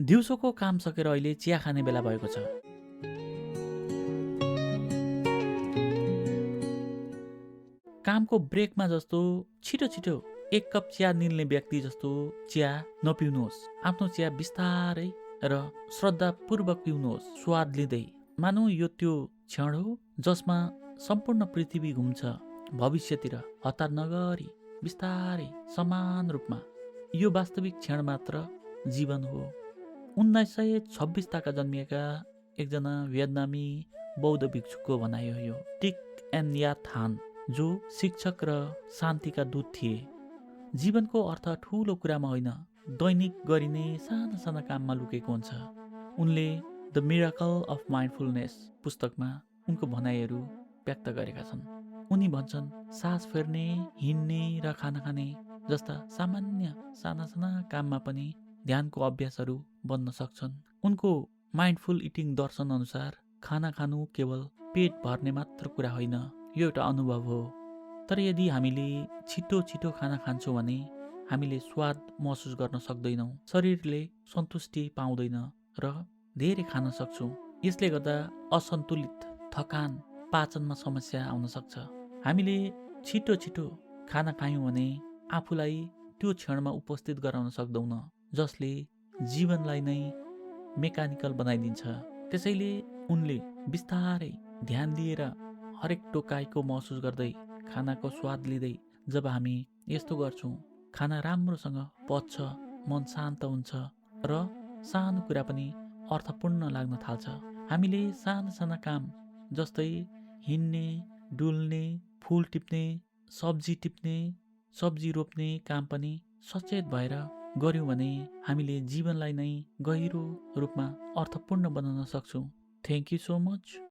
दिउँसोको काम सकेर अहिले चिया खाने बेला भएको छ। कामको ब्रेकमा जस्तो छिटो छिटो एक कप चिया निल्ने व्यक्ति जस्तो चिया नपिउनुहोस्। आफ्नो चिया बिस्तारै र श्रद्धापूर्वक पिउनुहोस्, स्वाद लिँदै। मानौ यो त्यो क्षण हो जसमा सम्पूर्ण पृथ्वी घुम्छ भविष्यतिर, हतार नगरी बिस्तारै समान रूपमा। यो वास्तविक क्षण मात्र जीवन हो। 1926 ताका जन्मिएका एकजना वियतनामी बौद्ध भिक्षुको भनाइ हो यो। टिक एन या थान, जो शिक्षक र शान्तिका दूत थिए। जीवनको अर्थ ठूलो कुरामा होइन, दैनिक गरिने साना साना काममा लुकेको हुन्छ। उनले द मिराकल अफ माइन्डफुलनेस पुस्तकमा उनको भनाइहरू व्यक्त गरेका छन्। उनी भन्छन्, सास फेर्ने, हिँड्ने र खाना खाने जस्ता सामान्य साना साना काममा पनि ध्यानको अभ्यासहरू बन्न सक्छन्। उनको माइन्डफुल इटिङ दर्शन अनुसार खाना खानु केवल पेट भर्ने मात्र कुरा होइन, यो एउटा अनुभव हो। तर यदि हामीले छिटो छिटो खाना खान्छौँ भने हामीले स्वाद महसुस गर्न सक्दैनौँ, शरीरले सन्तुष्टि पाउँदैन र धेरै खान सक्छौँ। यसले गर्दा असन्तुलित, थकान, पाचनमा समस्या आउन सक्छ। हामीले छिटो छिटो खाना खायौँ भने आफूलाई त्यो क्षणमा उपस्थित गराउन सक्दैनौँ, जसले जीवनलाई नै मेकानिकल बनाइदिन्छ। त्यसैले उनले बिस्तारै ध्यान दिएर हरेक टोकाइको महसुस गर्दै खानाको स्वाद लिँदै जब हामी यस्तो गर्छौँ, खाना राम्रोसँग पच्छ, मन शान्त हुन्छ र सानो कुरा पनि अर्थपूर्ण लाग्न थाल्छ। हामीले साना साना काम जस्तै हिँड्ने, डुल्ने, फुल टिप्ने, सब्जी रोप्ने काम पनि सचेत भएर गर्यौँ भने हामीले जीवनलाई नै गहिरो रूपमा अर्थपूर्ण बनाउन सक्छौँ। Thank you so much.